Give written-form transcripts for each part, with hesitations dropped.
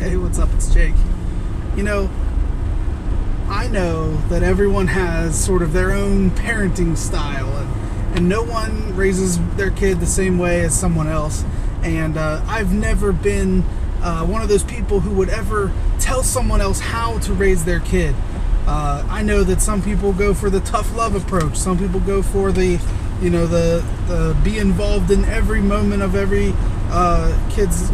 Hey, what's up? It's Jake. You know, I know that everyone has sort of their own parenting style, and no one raises their kid the same way as someone else. And I've never been one of those people who would ever tell someone else how to raise their kid. I know that some people go for the tough love approach. Some people go for the be involved in every moment of every kid's,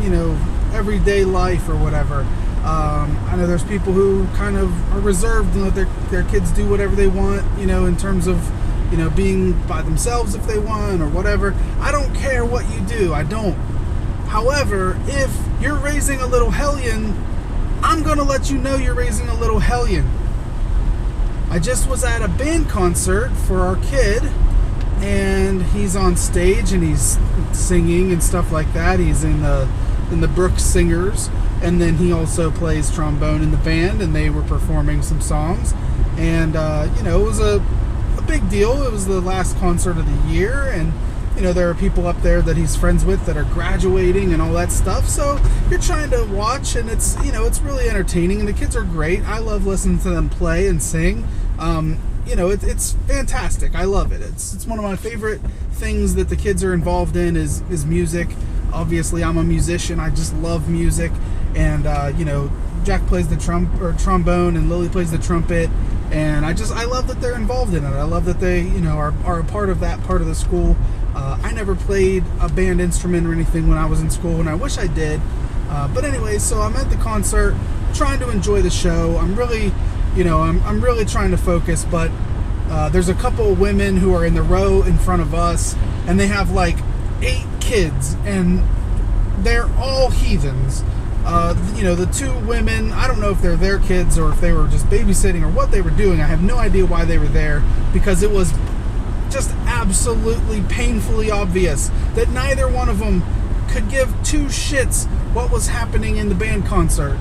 everyday life or whatever. I know there's people who kind of are reserved and let their kids do whatever they want, in terms of, being by themselves if they want or whatever. I don't care what you do. I don't. However, if you're raising a little hellion, I'm going to let you know you're raising a little hellion. I just was at a band concert for our kid, and he's on stage and he's singing and stuff like that. He's in the Brooks Singers, and then he also plays trombone in the band, and they were performing some songs. And it was a big deal. It was the last concert of the year, and there are people up there that he's friends with that are graduating and all that stuff. So you're trying to watch, and it's it's really entertaining, and the kids are great. I love listening to them play and sing. It's fantastic. I love it. It's one of my favorite things that the kids are involved in is music. Obviously, I'm a musician. I just love music, and Jack plays the trombone, and Lily plays the trumpet, and I love that they're involved in it. I love that they are a part of that part of the school. I never played a band instrument or anything when I was in school, and I wish I did. But anyway, so I'm at the concert, trying to enjoy the show. I'm really trying to focus, but there's a couple of women who are in the row in front of us, and they have like 8 kids, and they're all heathens. The 2 women, I don't know if they're their kids or if they were just babysitting or what they were doing. I have no idea why they were there, because it was just absolutely painfully obvious that neither one of them could give 2 shits what was happening in the band concert.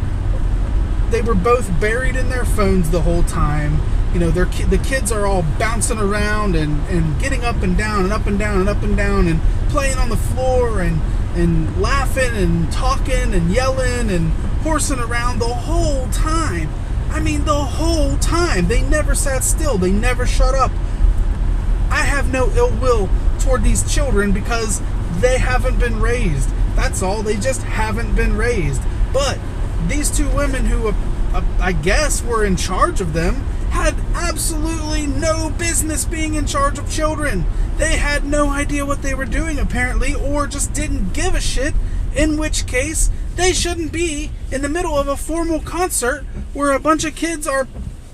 They were both buried in their phones the whole time. The kids are all bouncing around and getting up and down and up and down and up and down and playing on the floor and laughing and talking and yelling and horsing around the whole time. I mean, the whole time. They never sat still. They never shut up. I have no ill will toward these children because they haven't been raised. That's all. They just haven't been raised. But these 2 women who I guess were in charge of them had absolutely no business being in charge of children. They had no idea what they were doing, apparently, or just didn't give a shit, in which case they shouldn't be in the middle of a formal concert where a bunch of kids are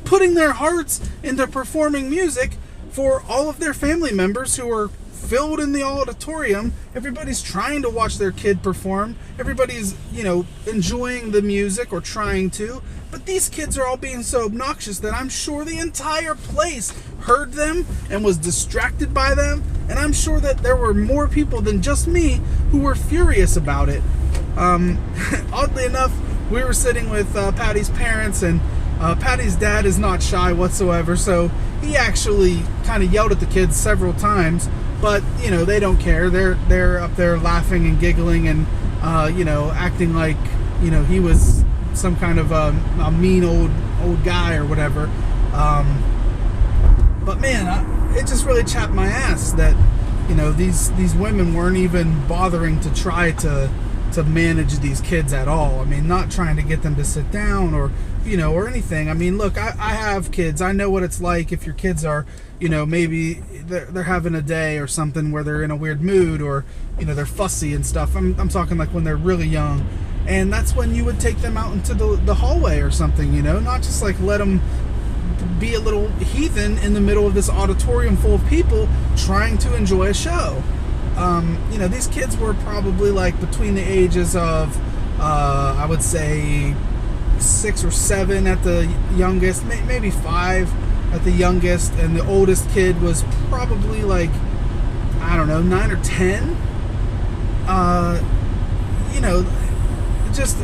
putting their hearts into performing music for all of their family members who are filled in the auditorium. Everybody's trying to watch their kid perform. Everybody's, enjoying the music or trying to. But these kids are all being so obnoxious that I'm sure the entire place heard them and was distracted by them. And I'm sure that there were more people than just me who were furious about it. Oddly enough, we were sitting with Patty's parents, and Patty's dad is not shy whatsoever. So he actually kind of yelled at the kids several times. But, they don't care. They're up there laughing and giggling and, acting like, he was some kind of a mean old guy or whatever. But man, it just really chapped my ass that, these women weren't even bothering to try to manage these kids at all. I mean, not trying to get them to sit down or anything. I mean, look, I have kids. I know what it's like if your kids are, maybe they're having a day or something where they're in a weird mood or, they're fussy and stuff. I'm talking like when they're really young. And that's when you would take them out into the hallway or something, not just like let them be a little heathen in the middle of this auditorium full of people trying to enjoy a show. These kids were probably like between the ages of, I would say 6 or 7 at the youngest, maybe 5 at the youngest, and the oldest kid was probably like, I don't know, 9 or 10.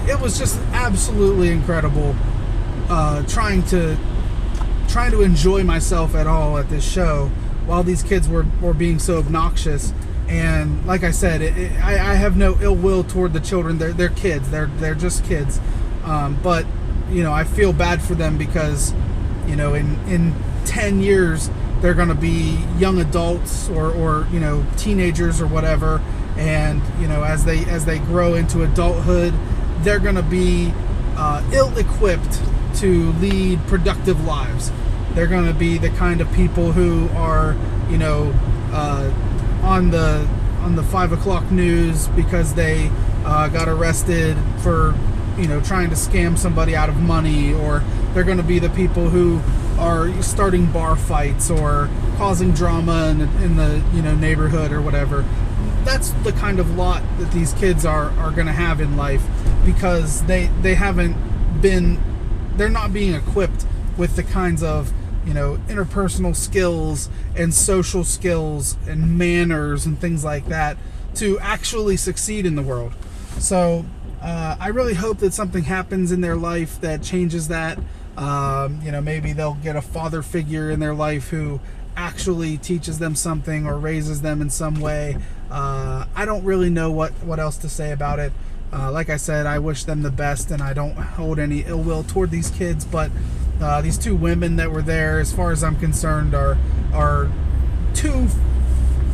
It was just absolutely incredible. Trying to enjoy myself at all at this show while these kids were being so obnoxious. And like I said, I have no ill will toward the children. They're kids. They're just kids. But, I feel bad for them because, in 10 years, they're going to be young adults or teenagers or whatever. And, as they grow into adulthood, they're going to be ill-equipped to lead productive lives. They're going to be the kind of people who are, on the 5 o'clock news because they got arrested for, trying to scam somebody out of money, or they're going to be the people who are starting bar fights or causing drama in the neighborhood or whatever. That's the kind of lot that these kids are going to have in life, because they're not being equipped with the kinds of interpersonal skills and social skills and manners and things like that to actually succeed in the world. So I really hope that something happens in their life that changes that. Maybe they'll get a father figure in their life who actually teaches them something or raises them in some way. I don't really know what else to say about it. Like I said, I wish them the best, and I don't hold any ill will toward these kids, but these two women that were there, as far as I'm concerned, are two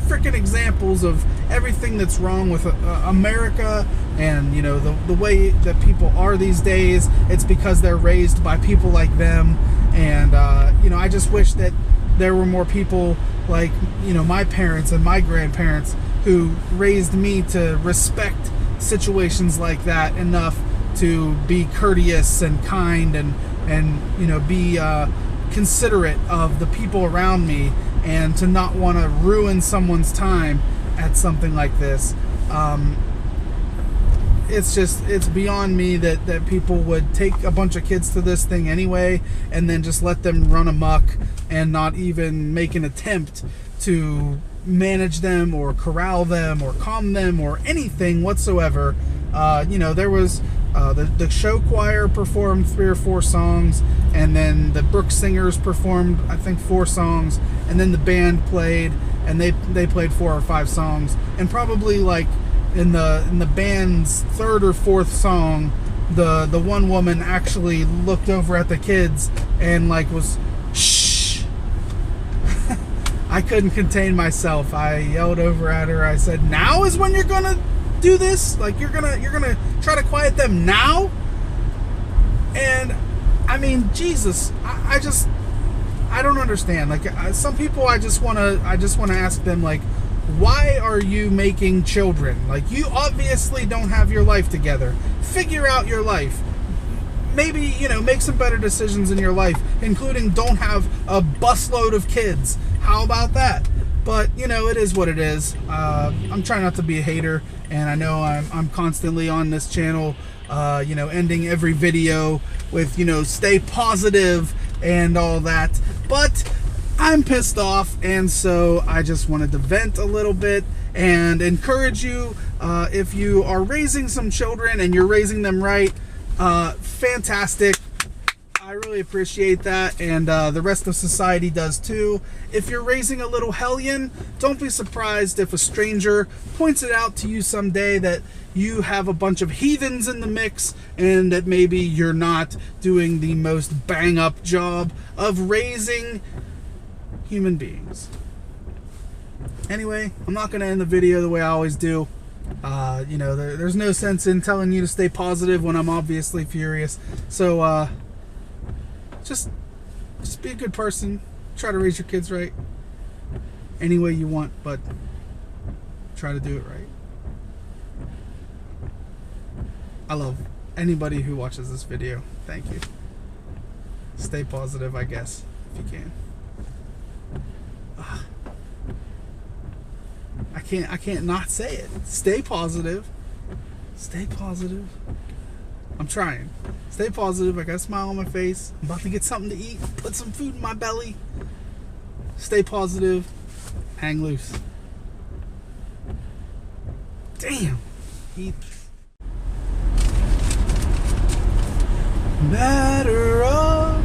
freaking examples of everything that's wrong with America and the way that people are these days. It's because they're raised by people like them, and I just wish that there were more people like my parents and my grandparents who raised me to respect situations like that enough to be courteous and kind and be considerate of the people around me, and to not want to ruin someone's time at something like this. It's beyond me that people would take a bunch of kids to this thing anyway and then just let them run amok and not even make an attempt to manage them or corral them or calm them or anything whatsoever. There was the show choir performed 3 or 4 songs, and then the Brook Singers performed, I think, 4 songs, and then the band played, and they played 4 or 5 songs, and probably like in the band's 3rd or 4th song, the one woman actually looked over at the kids and was shh. I couldn't contain myself. I yelled over at her. I said, "Now is when you're gonna do this? You're gonna try to quiet them now?" And I mean, Jesus, I don't understand. Some people, I just want to ask them, why are you making children? You obviously don't have your life together. Figure out your life. Maybe, make some better decisions in your life, including don't have a busload of kids. How about that? But, it is what it is. I'm trying not to be a hater, and I know I'm constantly on this channel, ending every video with, stay positive and all that. But I'm pissed off, and so I just wanted to vent a little bit and encourage you, if you are raising some children and you're raising them right, fantastic. I really appreciate that, and the rest of society does too. If you're raising a little hellion, don't be surprised if a stranger points it out to you someday that you have a bunch of heathens in the mix, and that maybe you're not doing the most bang-up job of raising human beings. Anyway, I'm not going to end the video the way I always do. There's no sense in telling you to stay positive when I'm obviously furious. So, just be a good person. Try to raise your kids right any way you want, but try to do it right. I love anybody who watches this video. Thank you. Stay positive, I guess, if you can. I can't not say it. Stay positive. Stay positive. I'm trying. Stay positive. I got a smile on my face. I'm about to get something to eat. Put some food in my belly. Stay positive. Hang loose. Damn. Matter up.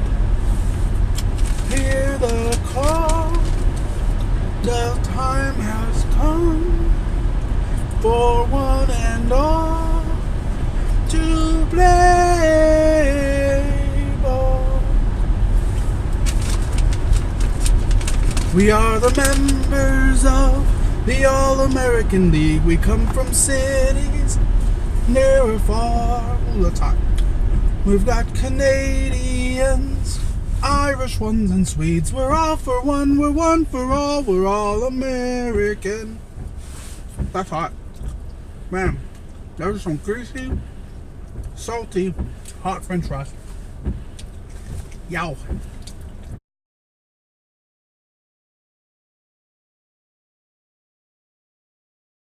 Hear the call. The time has come for one and all to play. We are the members of the All-American League. We come from cities near or far. Ooh, that's hot. We've got Canadians, Irish ones, and Swedes. We're all for one, we're one for all, we're all American. That's hot. Man, those are some greasy, salty, hot French fries. Yow.